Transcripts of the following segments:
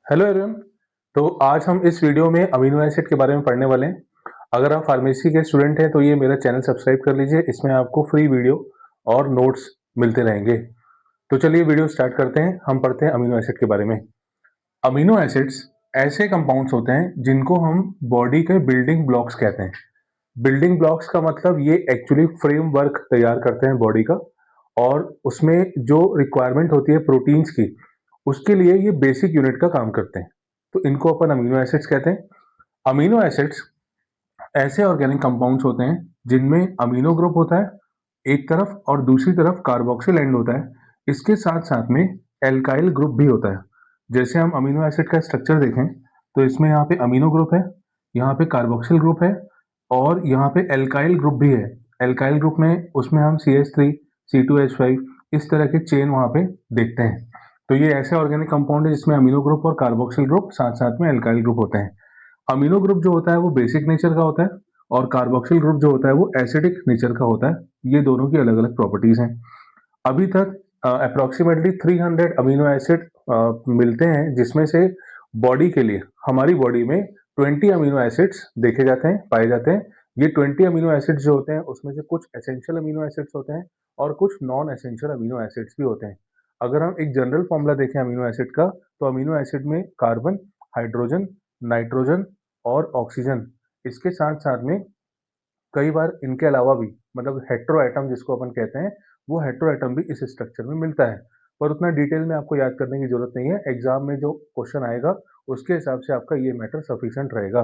Hello everyone. तो आज हम इस वीडियो में अमीनो एसिड के बारे में पढ़ने वाले हैं। अगर आप फार्मेसी के स्टूडेंट हैं तो ये मेरा चैनल सब्सक्राइब कर लीजिए। इसमें आपको फ्री वीडियो और नोट्स मिलते रहेंगे। तो चलिए वीडियो स्टार्ट करते हैं। हम पढ़ते हैं अमीनो एसिड के बारे में। अमीनो एसिड्स ऐसे कंपाउंड्स होते हैं जिनको हम बॉडी के बिल्डिंग ब्लॉक्स कहते हैं। बिल्डिंग ब्लॉक्स का मतलब ये एक्चुअली फ्रेमवर्क तैयार करते हैं बॉडी का, और उसमें जो रिक्वायरमेंट होती है प्रोटीन्स की, उसके लिए ये बेसिक यूनिट का काम करते हैं। तो इनको अपन अमीनो एसिड्स कहते हैं। अमीनो एसिड्स ऐसे ऑर्गेनिक कंपाउंड्स होते हैं जिनमें अमीनो ग्रुप होता है एक तरफ और दूसरी तरफ कार्बोक्सिल एंड होता है। इसके साथ साथ में एल्काइल ग्रुप भी होता है। जैसे हम अमीनो एसिड का स्ट्रक्चर देखें तो इसमें यहाँ पे अमीनो ग्रुप है, यहाँ पे कार्बोक्सिल ग्रुप है और यहाँ पे एल्काइल ग्रुप भी है। एल्काइल ग्रुप में उसमें हम CH3 C2H5 इस तरह के चेन वहाँ पे देखते हैं। तो ये ऐसे ऑर्गेनिक कंपाउंड है जिसमें अमीनो ग्रुप और कार्बोक्सिल ग्रुप साथ साथ में एल्काइल ग्रुप होते हैं। अमीनो ग्रुप जो होता है वो बेसिक नेचर का होता है और कार्बोक्सिल ग्रुप जो होता है वो एसिडिक नेचर का होता है। ये दोनों की अलग अलग प्रॉपर्टीज हैं। अभी तक अप्रोक्सीमेटली 300 अमीनो एसिड मिलते हैं, जिसमें से बॉडी के लिए हमारी बॉडी में 20 अमीनो एसिड्स देखे जाते हैं, पाए जाते हैं। ये 20 अमीनो एसिड्स जो होते हैं उसमें से कुछ एसेंशियल अमीनो एसिड्स होते हैं और कुछ नॉन एसेंशियल अमीनो एसिड्स भी होते हैं। अगर हम एक जनरल फॉर्मूला देखें अमीनो एसिड का, तो अमीनो एसिड में कार्बन, हाइड्रोजन, नाइट्रोजन और ऑक्सीजन, इसके साथ साथ में कई बार इनके अलावा भी, मतलब हेट्रो एटम जिसको अपन कहते हैं, वो हेट्रो एटम भी इस स्ट्रक्चर में मिलता है। पर उतना डिटेल में आपको याद करने की जरूरत नहीं है। एग्जाम में जो क्वेश्चन आएगा उसके हिसाब से आपका ये मैटर सफिशिएंट रहेगा।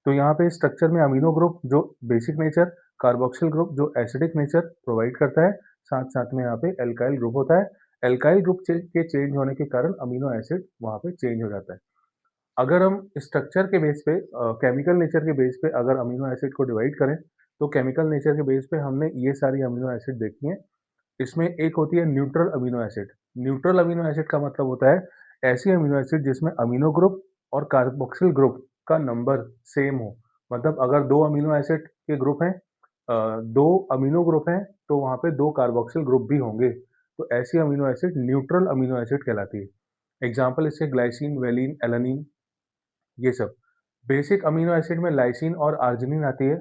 तो यहाँ पे स्ट्रक्चर में अमीनो ग्रुप जो बेसिक नेचर, कार्बोक्सिल ग्रुप जो एसिडिक नेचर प्रोवाइड करता है, साथ साथ में यहाँ पे एल्काइल ग्रुप होता है। एल्काइल ग्रुप के चेंज होने के कारण अमीनो एसिड वहाँ पे चेंज हो जाता है। अगर हम स्ट्रक्चर के बेस पे, केमिकल नेचर के बेस पे अगर अमीनो एसिड को डिवाइड करें, तो केमिकल नेचर के बेस पे हमने ये सारी अमीनो एसिड देखी हैं। इसमें एक होती है neutral amino acid. Neutral amino acid का मतलब होता है ऐसी अमीनो एसिड जिसमें अमीनो ग्रुप और कार्बोक्सिल ग्रुप का नंबर सेम हो। मतलब अगर दो अमीनो एसिड के ग्रुप हैं, दो अमीनो ग्रुप हैं, तो वहाँ पे दो कार्बोक्सिल ग्रुप भी होंगे। तो ऐसी amino acid neutral amino acid कहलाती है। एग्जाम्पल इससे ग्लाइसिन, वेलिन, एलानिन, ये सब। बेसिक अमीनो एसिड में लाइसिन और आर्जिनिन आती है।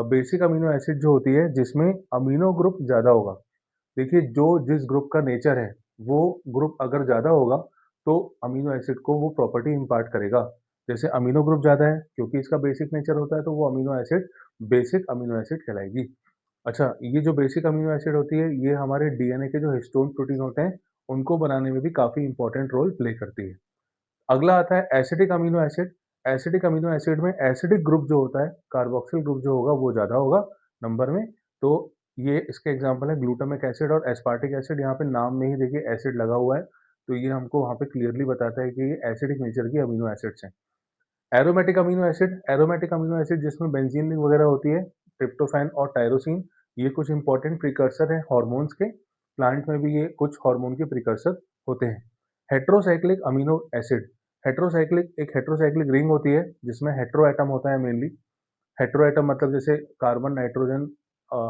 बेसिक अमीनो एसिड जो होती है जिसमें अमीनो ग्रुप ज़्यादा होगा। देखिए, जो जिस ग्रुप का नेचर है वो ग्रुप अगर ज़्यादा होगा तो अमीनो एसिड को वो प्रॉपर्टी इम्पार्ट करेगा। जैसे अमीनो ग्रुप ज़्यादा है क्योंकि इसका बेसिक नेचर होता है, तो वो amino acid basic amino acid कहलाएगी। अच्छा, ये जो बेसिक अमीनो एसिड होती है ये हमारे डीएनए के जो हिस्टोन प्रोटीन होते हैं उनको बनाने में भी काफ़ी इंपॉर्टेंट रोल प्ले करती है। अगला आता है acidic amino acid. Acidic amino acid में एसिडिक ग्रुप जो होता है, कार्बोक्सिल ग्रुप जो होगा वो ज़्यादा होगा नंबर में। तो ये इसके एग्जांपल है ग्लूटामिक एसिड और एस्पार्टिक एसिड। यहाँ पे नाम में ही देखिए एसिड लगा हुआ है, तो ये हमको वहाँ पे क्लियरली बताता है कि ये एसिडिक नेचर की अमीनो एसिड्स हैं। Aromatic amino acid, aromatic amino acid जिसमें बेंजीन रिंग वगैरह होती है, ट्रिप्टोफैन और टायरोसिन, ये कुछ इंपॉर्टेंट प्रिकर्सर हैं हॉर्मोन्स के। प्लांट में भी ये कुछ हार्मोन के प्रिकर्सर होते हैं। हेट्रोसाइक्लिक अमीनो एसिड, हेट्रोसाइक्लिक एक हेट्रोसाइक्लिक रिंग होती है जिसमें हेट्रो एटम होता है मेनली। हेट्रो एटम मतलब जैसे कार्बन, नाइट्रोजन,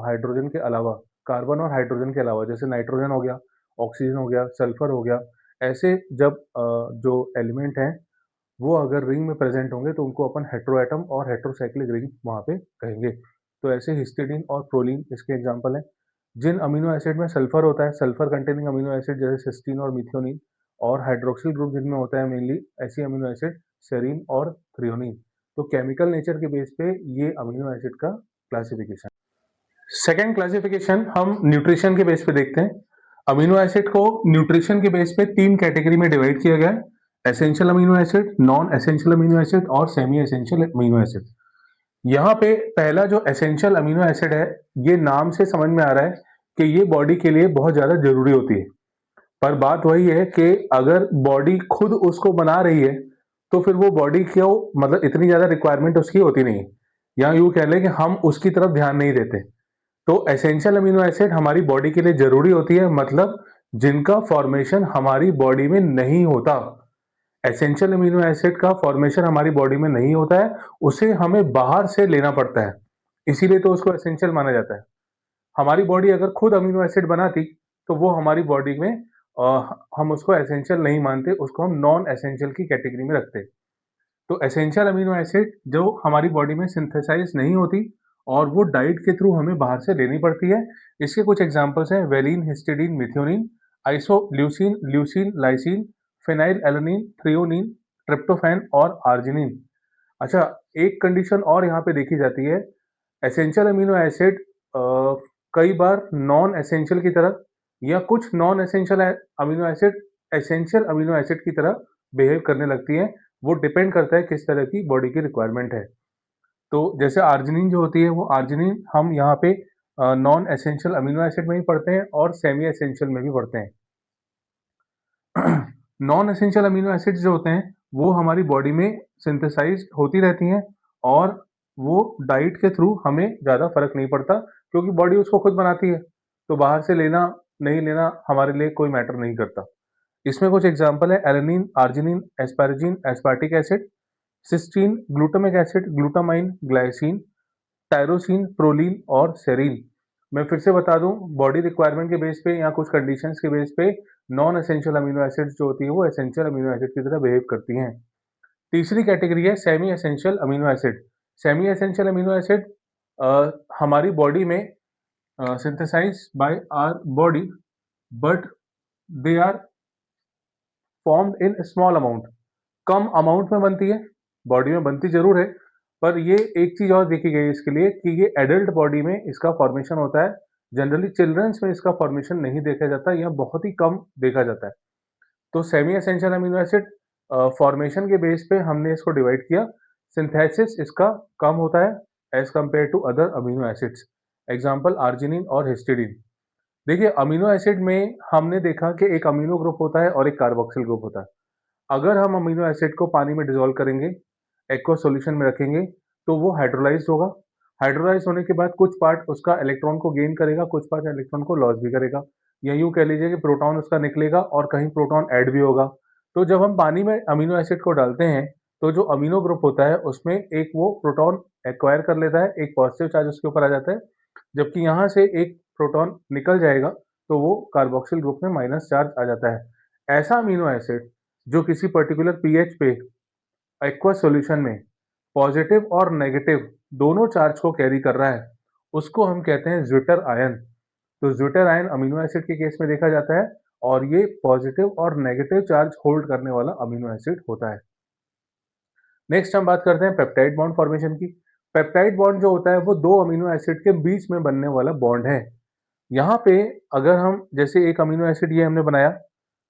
हाइड्रोजन के अलावा, कार्बन और हाइड्रोजन के अलावा जैसे नाइट्रोजन हो गया, ऑक्सीजन हो गया, सल्फर हो गया। ऐसे जब जो एलिमेंट हैं वो अगर रिंग में प्रेजेंट होंगे तो उनको अपन हेट्रो एटम और हेट्रोसाइक्लिक रिंग वहाँ पे कहेंगे। तो ऐसे हिस्टिडीन और प्रोलीन इसके एग्जाम्पल हैं। जिन अमीनो एसिड में सल्फर होता है, सल्फर कंटेनिंग अमीनो एसिड जैसे सिस्टीन और मिथ्योनिन, और हाइड्रोक्सिल ग्रुप जिनमें होता है मेनली ऐसी अमीनो एसिड सेरीन और थ्रियोनिन। तो केमिकल नेचर के बेस पे ये अमीनो एसिड का क्लासिफिकेशन। सेकेंड क्लासिफिकेशन हम न्यूट्रिशन के बेस पे देखते हैं। अमीनो एसिड को न्यूट्रिशन के बेस पे तीन कैटेगरी में डिवाइड किया गया है: essential amino acid, non essential amino acid और सेमी एसेंशियल अमीनो एसिड। यहाँ पे पहला जो एसेंशियल अमीनो एसिड है, ये नाम से समझ में आ रहा है कि ये बॉडी के लिए बहुत ज्यादा जरूरी होती है। पर बात वही है कि अगर बॉडी खुद उसको बना रही है तो फिर वो बॉडी क्यों, मतलब इतनी ज्यादा रिक्वायरमेंट उसकी होती नहीं है, या यूं कह लें कि हम उसकी तरफ ध्यान नहीं देते। तो एसेंशियल अमीनो एसिड हमारी बॉडी के लिए जरूरी होती है, मतलब जिनका फॉर्मेशन हमारी बॉडी में नहीं होता। एसेंशियल अमीनो एसिड का फॉर्मेशन हमारी बॉडी में नहीं होता है, उसे हमें बाहर से लेना पड़ता है, इसीलिए तो उसको एसेंशियल माना जाता है। हमारी बॉडी अगर खुद अमीनो एसिड बनाती तो वो हमारी बॉडी में हम उसको एसेंशियल नहीं मानते, उसको हम नॉन एसेंशियल की कैटेगरी में रखते हैं। तो एसेंशियल अमीनो एसिड जो हमारी बॉडी में सिंथेसाइज नहीं होती और वो डाइट के थ्रू हमें बाहर से लेनी पड़ती है। इसके कुछ एग्जांपल्स हैं valine, histidine, methionine, isoleucine, leucine, lysine, phenylalanine, threonine, tryptophan और आर्जिनिन। अच्छा, एक कंडीशन और यहाँ पे देखी जाती है, एसेंशियल अमीनो एसिड कई बार नॉन एसेंशियल की तरह या कुछ non essential amino acid essential amino acid की तरह बिहेव करने लगती हैं। वो डिपेंड करता है किस तरह की बॉडी की रिक्वायरमेंट है। तो जैसे आर्जिनिन जो होती है, वो आर्जिनिन हम यहाँ पे नॉन एसेंशियल अमीनो एसिड में भी पढ़ते हैं और सेमी एसेंशियल में भी पढ़ते हैं। नॉन एसेंशियल अमीनो एसिड्स जो होते हैं वो हमारी बॉडी में सिंथेसाइज होती रहती हैं और वो डाइट के थ्रू हमें ज़्यादा फर्क नहीं पड़ता क्योंकि बॉडी उसको खुद बनाती है, तो बाहर से लेना नहीं लेना हमारे लिए कोई मैटर नहीं करता। इसमें कुछ एग्जांपल है alanine, arginine, asparagine, aspartic acid, cysteine, glutamic acid, glutamine, glycine, tyrosine, proline और सेरीन। मैं फिर से बता दूं, बॉडी रिक्वायरमेंट के बेस पे या कुछ कंडीशंस के बेस पे नॉन एसेंशियल अमीनो एसिड्स जो होती है वो एसेंशियल अमीनो एसिड की तरह बिहेव करती हैं। तीसरी कैटेगरी है semi essential amino acid. Semi essential amino acid हमारी बॉडी में synthesise by our body but they are formed in small amount. कम अमाउंट में बनती है, बॉडी में बनती ज़रूर है, पर ये एक चीज़ और देखी गई है इसके लिए कि ये एडल्ट बॉडी में इसका फॉर्मेशन होता है। जनरली चिल्ड्रंस में इसका फॉर्मेशन नहीं देखा जाता या बहुत ही कम देखा जाता है। तो semi essential amino acid formation के बेस पे हमने इसको डिवाइड किया। सिंथेसिस इसका कम होता है as compare to other amino acids. Example arginine और हिस्टिडीन। देखिए, अमीनो एसिड में हमने देखा कि एक अमीनो ग्रुप होता है और एक कार्बोक्सिल ग्रुप होता है। अगर हम अमीनो एसिड को पानी में डिसॉल्व करेंगे, एक्वस सॉल्यूशन में रखेंगे, तो वो हाइड्रोलाइज़्ड होगा। हाइड्रोलाइज़ होने के बाद कुछ पार्ट उसका इलेक्ट्रॉन को गेन करेगा, कुछ पार्ट इलेक्ट्रॉन को लॉस भी करेगा। या यूँ कह लीजिए कि प्रोटॉन उसका निकलेगा और कहीं प्रोटॉन ऐड भी होगा। तो जब हम पानी में अमीनो एसिड को डालते हैं, तो जो अमीनो ग्रुप होता है उसमें एक वो प्रोटॉन एक्वायर कर लेता है, एक पॉजिटिव चार्ज उसके ऊपर आ जाता है, जबकि यहाँ से एक प्रोटॉन निकल जाएगा, तो वो कार्बोक्सिल ग्रुप में माइनस चार्ज आ जाता है। ऐसा अमीनो एसिड जो किसी पर्टिकुलर पीएच पे एक्वस सॉल्यूशन में पॉजिटिव और नेगेटिव दोनों चार्ज को कैरी कर रहा है, उसको हम कहते हैं ज्विटर आयन। तो ज्विटर आयन अमीनो एसिड के केस में देखा जाता है और ये पॉजिटिव और नेगेटिव चार्ज होल्ड करने वाला अमीनो एसिड होता है। नेक्स्ट हम बात करते हैं पेप्टाइड बॉन्ड फॉर्मेशन की। पेप्टाइड बॉन्ड जो होता है वो दो अमीनो एसिड के बीच में बनने वाला बॉन्ड है। यहाँ पे अगर हम जैसे एक अमीनो एसिड ये हमने बनाया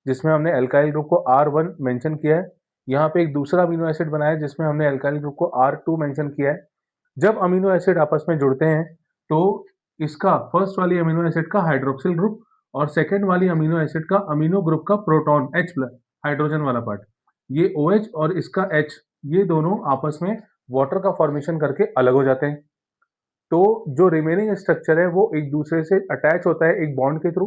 जिसमें हमने एल्काइल ग्रुप को R1 मेंशन किया है। यहाँ पे एक दूसरा अमीनो एसिड बनाया जिसमें हमने एल्काइल ग्रुप को R2 मेंशन किया है। जब अमीनो एसिड आपस में जुड़ते हैं तो इसका फर्स्ट वाली अमीनो एसिड का हाइड्रोक्सिल ग्रुप और सेकेंड वाली अमीनो एसिड का अमीनो ग्रुप का प्रोटॉन H प्लस हाइड्रोजन वाला पार्ट, ये OH और इसका H, ये दोनों आपस में वाटर का फॉर्मेशन करके अलग हो जाते हैं। तो जो रिमेनिंग स्ट्रक्चर है वो एक दूसरे से अटैच होता है एक बॉन्ड के थ्रू।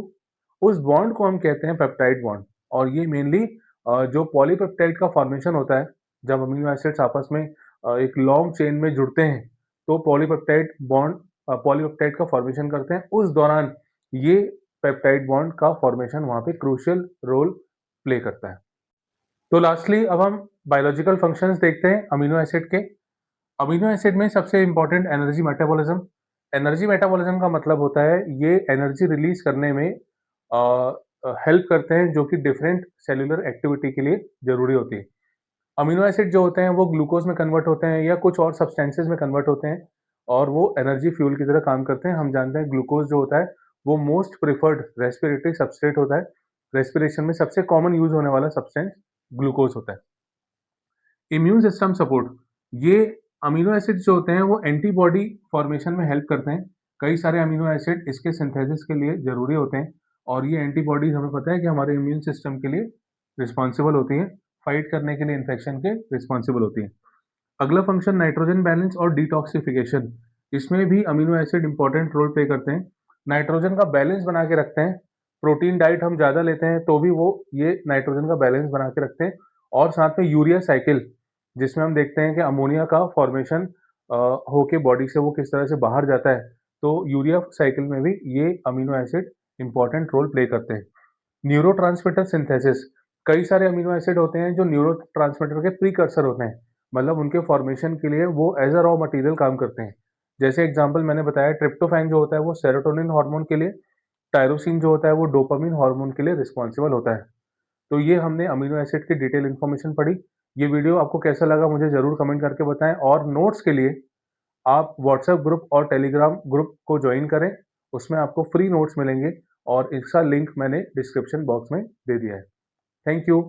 उस बॉन्ड को हम कहते हैं पेप्टाइड बॉन्ड और ये मेनली जो पॉलीपेप्टाइड का फॉर्मेशन होता है जब अमीनो एसिड्स आपस में एक लॉन्ग चेन में जुड़ते हैं तो पॉलीपेप्टाइड बॉन्ड पॉलीपेप्टाइड का फॉर्मेशन करते हैं। उस दौरान ये पेप्टाइड बॉन्ड का फॉर्मेशन वहाँ पे क्रूशियल रोल प्ले करता है। तो लास्टली अब हम बायोलॉजिकल फंक्शंस देखते हैं अमीनो एसिड के। अमीनो एसिड में सबसे important energy metabolism. Energy metabolism का मतलब होता है ये एनर्जी रिलीज करने में हेल्प करते हैं जो कि डिफरेंट सेलुलर एक्टिविटी के लिए जरूरी होती है। अमीनो एसिड जो होते हैं वो ग्लूकोज में कन्वर्ट होते हैं या कुछ और सब्सटेंसेस में कन्वर्ट होते हैं और वो एनर्जी फ्यूल की तरह काम करते हैं। हम जानते हैं ग्लूकोज जो होता है वो मोस्ट प्रिफर्ड रेस्पिरेटरी सबस्ट्रेट होता है। रेस्पिरेशन में सबसे कॉमन यूज होने वाला सब्सटेंस ग्लूकोज होता है। इम्यून सिस्टम सपोर्ट, ये अमीनो एसिड जो होते हैं वो एंटीबॉडी फॉर्मेशन में हेल्प करते हैं। कई सारे अमीनो एसिड इसके सिंथेसिस के लिए ज़रूरी होते हैं और ये एंटीबॉडीज हमें पता है कि हमारे इम्यून सिस्टम के लिए रिस्पॉन्सिबल होती हैं, फाइट करने के लिए इन्फेक्शन के रिस्पॉन्सिबल होती हैं। अगला फंक्शन नाइट्रोजन बैलेंस और डिटॉक्सिफिकेशन, इसमें भी amino acid important role play करते हैं। नाइट्रोजन का बैलेंस बना के रखते हैं। प्रोटीन डाइट हम ज़्यादा लेते हैं तो भी वो ये नाइट्रोजन का बैलेंस बना के रखते हैं। और साथ में यूरिया साइकिल जिसमें हम देखते हैं कि अमोनिया का फॉर्मेशन होके बॉडी से वो किस तरह से बाहर जाता है, तो यूरिया साइकिल में भी ये amino acid important role play करते हैं। न्यूरोट्रांसमीटर सिंथेसिस, कई सारे अमीनो एसिड होते हैं जो न्यूरोट्रांसमीटर के प्रीकर्सर होते हैं, मतलब उनके फॉर्मेशन के लिए वो एज अ रॉ मटेरियल काम करते हैं। जैसे एग्जांपल मैंने बताया, ट्रिप्टोफैन जो होता है वो सेरोटोनिन हार्मोन के लिए, टायरोसिन जो होता है वो डोपामिन हार्मोन के लिए रिस्पॉन्सिबल होता है। तो ये हमने अमीनो एसिड की डिटेल इन्फॉर्मेशन पढ़ी। ये वीडियो आपको कैसा लगा मुझे ज़रूर कमेंट करके बताएँ, और नोट्स के लिए आप व्हाट्सएप ग्रुप और टेलीग्राम ग्रुप को जॉइन करें, उसमें आपको फ्री नोट्स मिलेंगे और इसका लिंक मैंने डिस्क्रिप्शन बॉक्स में दे दिया है। Thank you.